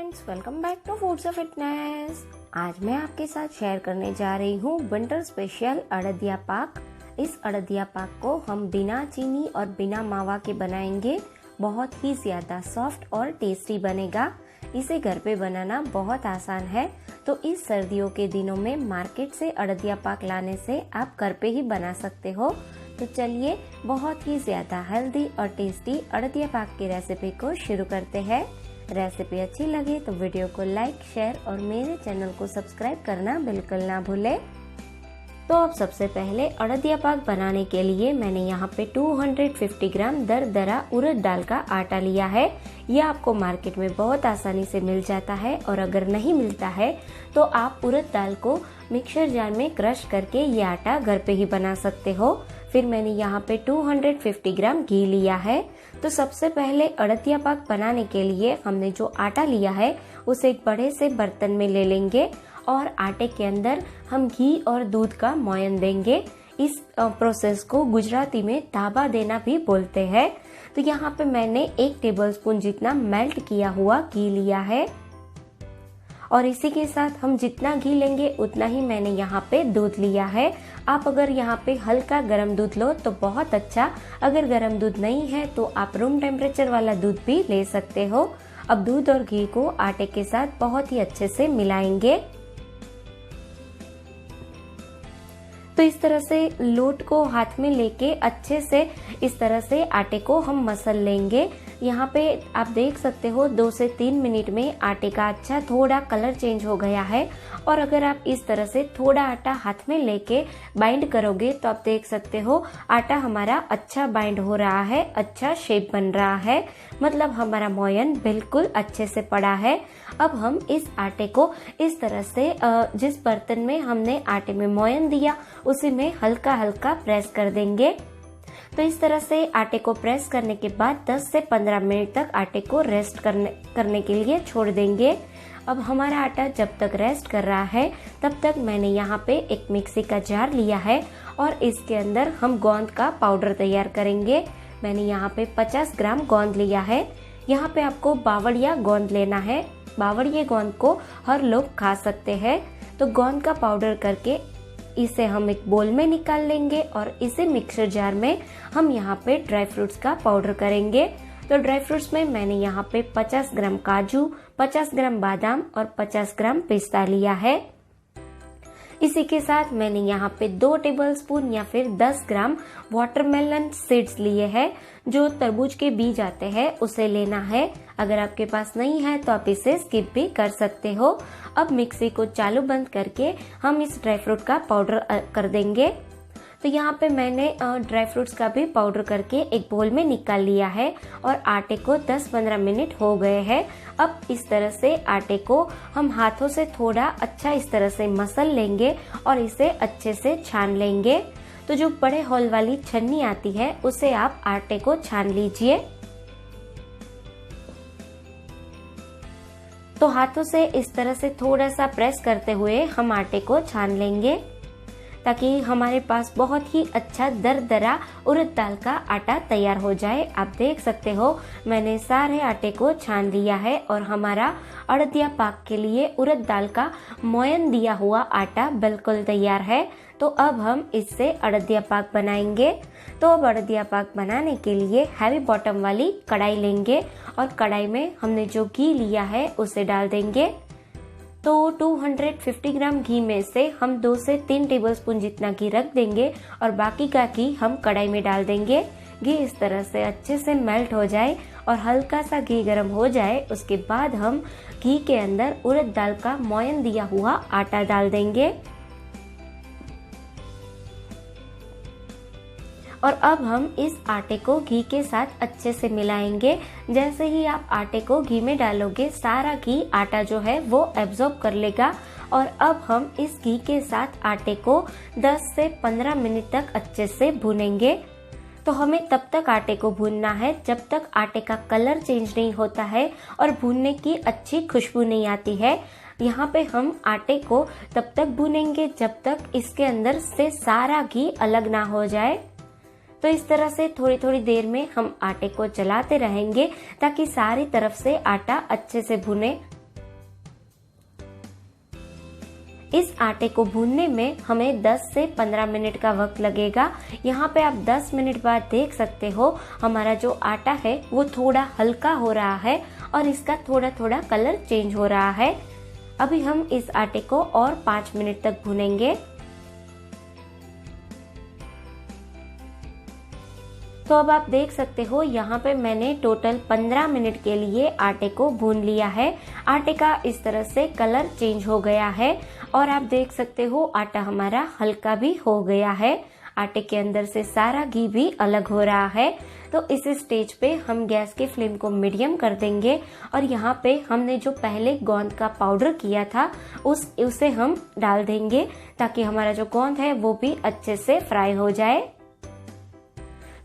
Friends, welcome back to foods of fitness. आज मैं आपके साथ शेयर करने जा रही हूँ विंटर स्पेशल अड़दिया पाक। इस अड़दिया पाक को हम बिना चीनी और बिना मावा के बनाएंगे। बहुत ही ज़्यादा सॉफ्ट और टेस्टी बनेगा। इसे घर पे बनाना बहुत आसान है, तो इस सर्दियों के दिनों में मार्केट से अड़दिया पाक लाने से आप घर पे ही बना सकते हो। तो चलिए बहुत ही ज़्यादा हेल्दी और टेस्टी अड़दिया पाक की रेसिपी को शुरू करते हैं। रेसिपी अच्छी लगे तो वीडियो को लाइक, शेयर और मेरे चैनल को सब्सक्राइब करना बिल्कुल ना भूलें। तो अब सबसे पहले अड़दिया पाक बनाने के लिए मैंने यहाँ पे 250 ग्राम दरदरा उड़द दाल का आटा लिया है। यह आपको मार्केट में बहुत आसानी से मिल जाता है, और अगर नहीं मिलता है तो आप उड़द दाल को मिक्सर जार में क्रश करके ये आटा घर पे ही बना सकते हो। फिर मैंने यहाँ पे 250 ग्राम घी लिया है। तो सबसे पहले अड़दिया पाक बनाने के लिए हमने जो आटा लिया है उसे एक बड़े से बर्तन में ले लेंगे, और आटे के अंदर हम घी और दूध का मोयन देंगे। इस प्रोसेस को गुजराती में ताबा देना भी बोलते हैं। तो यहाँ पे मैंने 1 टेबलस्पून जितना मेल्ट किया हुआ घी लिया है, और इसी के साथ हम जितना घी लेंगे उतना ही मैंने यहाँ पे दूध लिया है। आप अगर यहाँ पे हल्का गर्म दूध लो तो बहुत अच्छा, अगर गर्म दूध नहीं है तो आप रूम टेम्परेचर वाला दूध भी ले सकते हो। अब दूध और घी को आटे के साथ बहुत ही अच्छे से मिलाएंगे। तो इस तरह से लोट को हाथ में लेके अच्छे से इस तरह से आटे को हम मसल लेंगे। यहाँ पे आप देख सकते हो 2 से 3 मिनट में आटे का अच्छा थोड़ा कलर चेंज हो गया है। और अगर आप इस तरह से थोड़ा आटा हाथ में लेके बाइंड करोगे तो आप देख सकते हो आटा हमारा अच्छा बाइंड हो रहा है, अच्छा शेप बन रहा है, मतलब हमारा मोयन बिल्कुल अच्छे से पड़ा है। अब हम इस आटे को इस तरह से जिस बर्तन में हमने आटे में मोयन दिया उसी में हल्का हल्का प्रेस कर देंगे। तो इस तरह से आटे को प्रेस करने के बाद 10 से 15 मिनट तक आटे को रेस्ट करने के लिए छोड़ देंगे। अब हमारा आटा जब तक रेस्ट कर रहा है तब तक मैंने यहाँ पे एक मिक्सी का जार लिया है, और इसके अंदर हम गोंद का पाउडर तैयार करेंगे। मैंने यहाँ पे 50 ग्राम गोंद लिया है। यहाँ पे आपको बावड़िया गोंद लेना है। बावड़िया गोंद को हर लोग खा सकते हैं। तो गोंद का पाउडर करके इसे हम एक बोल में निकाल लेंगे, और इसे मिक्सर जार में हम यहाँ पे ड्राई फ्रूट्स का पाउडर करेंगे। तो ड्राई फ्रूट्स में मैंने यहाँ पे 50 ग्राम काजू, 50 ग्राम बादाम और 50 ग्राम पिस्ता लिया है। इसी के साथ मैंने यहाँ पे 2 टेबलस्पून या फिर 10 ग्राम वाटरमेलन सीड्स लिए हैं। जो तरबूज के बीज आते हैं उसे लेना है। अगर आपके पास नहीं है तो आप इसे स्किप भी कर सकते हो। अब मिक्सी को चालू बंद करके हम इस ड्राई फ्रूट का पाउडर कर देंगे। तो यहाँ पे मैंने ड्राई फ्रूट्स का भी पाउडर करके एक बोल में निकाल लिया है, और आटे को 10-15 मिनट हो गए हैं। अब इस तरह से आटे को हम हाथों से थोड़ा अच्छा इस तरह से मसल लेंगे और इसे अच्छे से छान लेंगे। तो जो बड़े होल वाली छन्नी आती है उसे आप आटे को छान लीजिए। तो हाथों से इस तरह से थोड़ा सा प्रेस करते हुए हम आटे को छान लेंगे, ताकि हमारे पास बहुत ही अच्छा दरदरा उड़द दाल का आटा तैयार हो जाए। आप देख सकते हो मैंने सारे आटे को छान लिया है, और हमारा अड़दिया पाक के लिए उड़द दाल का मोयन दिया हुआ आटा बिल्कुल तैयार है। तो अब हम इससे अड़दिया पाक बनाएंगे। तो अब अड़दिया पाक बनाने के लिए हैवी बॉटम वाली कढ़ाई लेंगे, और कढ़ाई में हमने जो घी लिया है उसे डाल देंगे। तो 250 ग्राम घी में से हम 2 से 3 टेबलस्पून जितना घी रख देंगे, और बाकी का घी हम कढ़ाई में डाल देंगे। घी इस तरह से अच्छे से मेल्ट हो जाए और हल्का सा घी गर्म हो जाए, उसके बाद हम घी के अंदर उड़द दाल का मोयन दिया हुआ आटा डाल देंगे। और अब हम इस आटे को घी के साथ अच्छे से मिलाएंगे। जैसे ही आप आटे को घी में डालोगे सारा घी आटा जो है वो एब्जॉर्ब कर लेगा। और अब हम इस घी के साथ आटे को 10 से 15 मिनट तक अच्छे से भूनेंगे। तो हमें तब तक आटे को भूनना है जब तक आटे का कलर चेंज नहीं होता है और भूनने की अच्छी खुशबू नहीं आती है। यहाँ पे हम आटे को तब तक भूनेंगे जब तक इसके अंदर से सारा घी अलग ना हो जाए। तो इस तरह से थोड़ी थोड़ी देर में हम आटे को चलाते रहेंगे ताकि सारी तरफ से आटा अच्छे से भुने। इस आटे को भूनने में हमें 10 से 15 मिनट का वक्त लगेगा। यहाँ पे आप 10 मिनट बाद देख सकते हो हमारा जो आटा है वो थोड़ा हल्का हो रहा है और इसका थोड़ा थोड़ा कलर चेंज हो रहा है। अभी हम इस आटे को और 5 मिनट तक भूनेंगे। तो अब आप देख सकते हो यहाँ पे मैंने टोटल 15 मिनट के लिए आटे को भून लिया है। आटे का इस तरह से कलर चेंज हो गया है और आप देख सकते हो आटा हमारा हल्का भी हो गया है। आटे के अंदर से सारा घी भी अलग हो रहा है। तो इस स्टेज पे हम गैस के फ्लेम को मीडियम कर देंगे और यहाँ पे हमने जो पहले गोंद का पाउडर किया था उसे हम डाल देंगे ताकि हमारा जो गोंद है वो भी अच्छे से फ्राई हो जाए।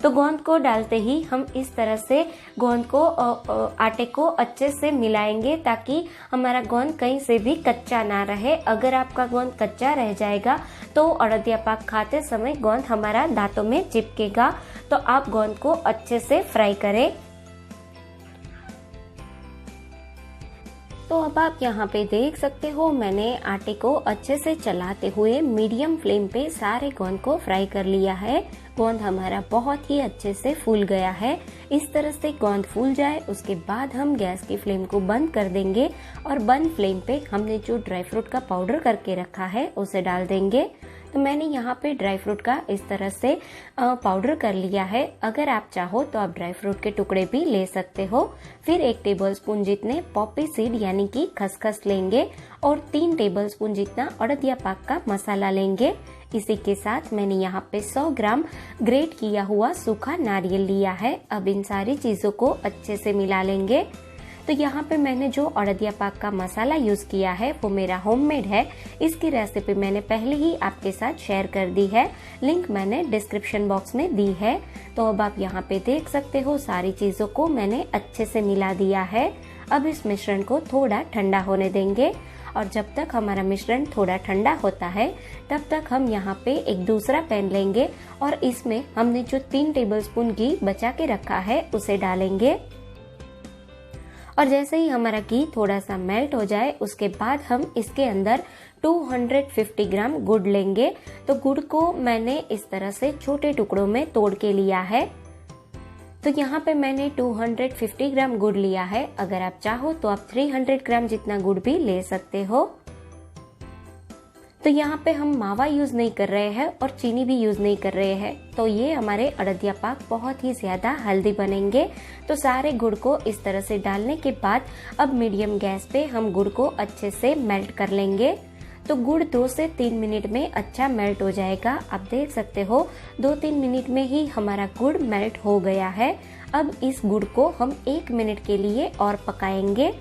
तो गोंद को डालते ही हम इस तरह से गोंद को आटे को अच्छे से मिलाएंगे ताकि हमारा गोंद कहीं से भी कच्चा ना रहे। अगर आपका गोंद कच्चा रह जाएगा तो अड़दिया पाक खाते समय गोंद हमारा दांतों में चिपकेगा। तो आप गोंद को अच्छे से फ्राई करें। तो अब आप यहाँ पे देख सकते हो मैंने आटे को अच्छे से चलाते हुए मीडियम फ्लेम पे सारे गोंद को फ्राई कर लिया है। गोंद हमारा बहुत ही अच्छे से फूल गया है। इस तरह से गोंद फूल जाए उसके बाद हम गैस की फ्लेम को बंद कर देंगे और बंद फ्लेम पे हमने जो ड्राई फ्रूट का पाउडर करके रखा है उसे डाल देंगे। तो मैंने यहाँ पे ड्राई फ्रूट का इस तरह से पाउडर कर लिया है। अगर आप चाहो तो आप ड्राई फ्रूट के टुकड़े भी ले सकते हो। फिर 1 टेबलस्पून जितने पॉपी सीड यानी कि खसखस लेंगे और 3 टेबलस्पून जितना अड़दिया पाक का मसाला लेंगे। इसी के साथ मैंने यहाँ पे 100 ग्राम ग्रेट किया हुआ सूखा नारियल लिया है। अब इन सारी चीजों को अच्छे से मिला लेंगे। तो यहाँ पे मैंने जो अड़दिया पाक का मसाला यूज किया है वो मेरा होममेड है। इसकी रेसिपी मैंने पहले ही आपके साथ शेयर कर दी है, लिंक मैंने डिस्क्रिप्शन बॉक्स में दी है। तो अब आप यहाँ पे देख सकते हो सारी चीजों को मैंने अच्छे से मिला दिया है। अब इस मिश्रण को थोड़ा ठंडा होने देंगे और जब तक हमारा मिश्रण थोड़ा ठंडा होता है तब तक हम यहाँ पे एक दूसरा पैन लेंगे और इसमें हमने जो 3 टेबलस्पून घी बचा के रखा है उसे डालेंगे। और जैसे ही हमारा घी थोड़ा सा मेल्ट हो जाए उसके बाद हम इसके अंदर 250 ग्राम गुड़ लेंगे। तो गुड़ को मैंने इस तरह से छोटे टुकड़ों में तोड़ के लिया है। तो यहाँ पे मैंने 250 ग्राम गुड़ लिया है। अगर आप चाहो तो आप 300 ग्राम जितना गुड़ भी ले सकते हो। तो यहाँ पे हम मावा यूज नहीं कर रहे हैं और चीनी भी यूज नहीं कर रहे हैं। तो ये हमारे अड़दिया पाक बहुत ही ज्यादा हेल्दी बनेंगे। तो सारे गुड़ को इस तरह से डालने के बाद अब मीडियम गैस पे हम गुड़ को अच्छे से मेल्ट कर लेंगे। तो गुड़ 2 से 3 मिनट में अच्छा मेल्ट हो जाएगा। आप देख सकते हो 2-3 मिनट में ही हमारा गुड़ मेल्ट हो गया है। अब इस गुड़ को हम 1 मिनट के लिए और पकाएंगे।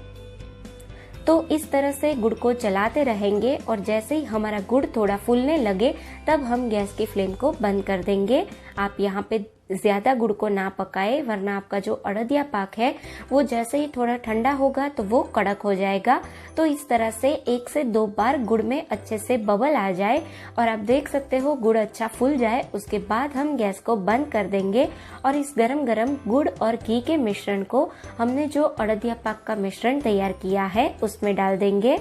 तो इस तरह से गुड़ को चलाते रहेंगे और जैसे ही हमारा गुड़ थोड़ा फूलने लगे तब हम गैस की फ्लेम को बंद कर देंगे। आप यहाँ पे ज्यादा गुड़ को ना पकाए वरना आपका जो अड़दिया पाक है वो जैसे ही थोड़ा ठंडा होगा तो वो कड़क हो जाएगा। तो इस तरह से 1 से 2 बार गुड़ में अच्छे से बबल आ जाए और आप देख सकते हो गुड़ अच्छा फूल जाए उसके बाद हम गैस को बंद कर देंगे और इस गरम गरम गुड़ और घी के मिश्रण को हमने जो अड़दिया पाक का मिश्रण तैयार किया है उसमें डाल देंगे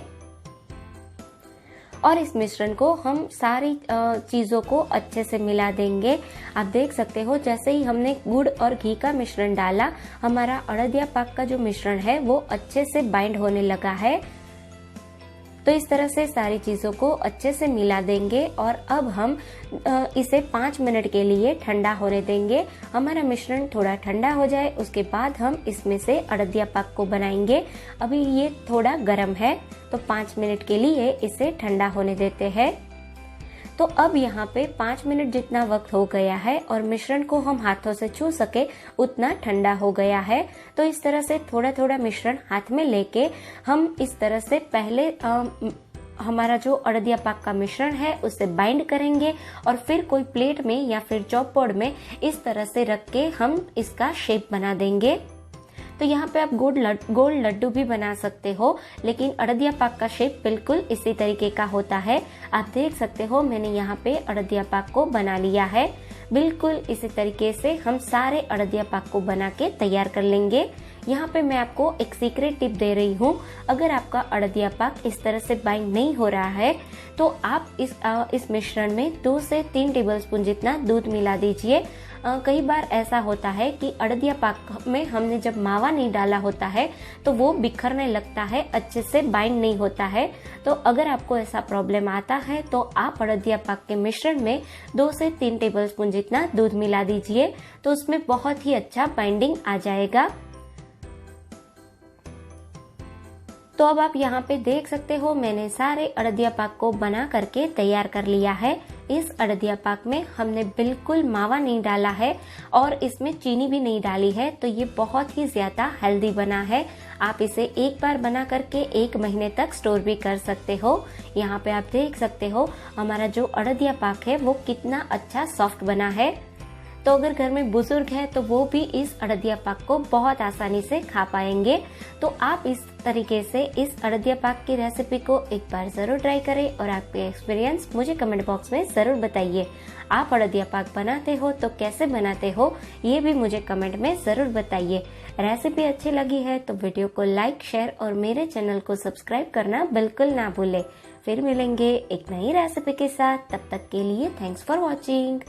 और इस मिश्रण को हम सारी चीजों को अच्छे से मिला देंगे। आप देख सकते हो जैसे ही हमने गुड़ और घी का मिश्रण डाला हमारा अड़दिया पाक का जो मिश्रण है वो अच्छे से बाइंड होने लगा है। तो इस तरह से सारी चीजों को अच्छे से मिला देंगे और अब हम इसे 5 मिनट के लिए ठंडा होने देंगे। हमारा मिश्रण थोड़ा ठंडा हो जाए उसके बाद हम इसमें से अड़दिया पाक को बनाएंगे। अभी ये थोड़ा गर्म है तो 5 मिनट के लिए इसे ठंडा होने देते हैं। तो अब यहाँ पे 5 मिनट जितना वक्त हो गया है और मिश्रण को हम हाथों से छू सके उतना ठंडा हो गया है। तो इस तरह से थोड़ा थोड़ा मिश्रण हाथ में लेके हम इस तरह से पहले हमारा जो अड़दिया पाक का मिश्रण है उसे बाइंड करेंगे और फिर कोई प्लेट में या फिर चॉप बोर्ड में इस तरह से रख के हम इसका शेप बना देंगे। तो यहाँ पे आप गोल लड्डू भी बना सकते हो लेकिन अड़दिया पाक का शेप बिल्कुल इसी तरीके का होता है। आप देख सकते हो मैंने यहाँ पे अड़दिया पाक को बना लिया है। बिल्कुल इसी तरीके से हम सारे अड़दिया पाक को बना के तैयार कर लेंगे। यहाँ पे मैं आपको एक सीक्रेट टिप दे रही हूँ। अगर आपका अड़दिया पाक इस तरह से बाइंड नहीं हो रहा है तो आप इस मिश्रण में 2 से 3 टेबलस्पून जितना दूध मिला दीजिए। कई बार ऐसा होता है कि अड़दिया पाक में हमने जब मावा नहीं डाला होता है तो वो बिखरने लगता है, अच्छे से बाइंड नहीं होता है। तो अगर आपको ऐसा प्रॉब्लम आता है तो आप अड़दिया पाक के मिश्रण में 2 से 3 टेबलस्पून जितना दूध मिला दीजिए, तो उसमें बहुत ही अच्छा बाइंडिंग आ जाएगा। तो अब आप यहाँ पे देख सकते हो मैंने सारे अड़दिया पाक को बना करके तैयार कर लिया है। इस अड़दिया पाक में हमने बिल्कुल मावा नहीं डाला है और इसमें चीनी भी नहीं डाली है, तो ये बहुत ही ज्यादा हेल्दी बना है। आप इसे एक बार बना करके 1 महीने तक स्टोर भी कर सकते हो। यहाँ पे आप देख सकते हो हमारा जो अड़दिया पाक है वो कितना अच्छा सॉफ्ट बना है। तो अगर घर में बुजुर्ग है तो वो भी इस अड़दिया पाक को बहुत आसानी से खा पाएंगे। तो आप इस तरीके से इस अड़दिया पाक की रेसिपी को एक बार जरूर ट्राई करें और आपके एक्सपीरियंस मुझे कमेंट बॉक्स में जरूर बताइए। आप अड़दिया पाक बनाते हो तो कैसे बनाते हो ये भी मुझे कमेंट में जरूर बताइए। रेसिपी अच्छी लगी है तो वीडियो को लाइक, शेयर और मेरे चैनल को सब्सक्राइब करना बिल्कुल ना भूले। फिर मिलेंगे एक नई रेसिपी के साथ, तब तक के लिए थैंक्स फॉर वॉचिंग।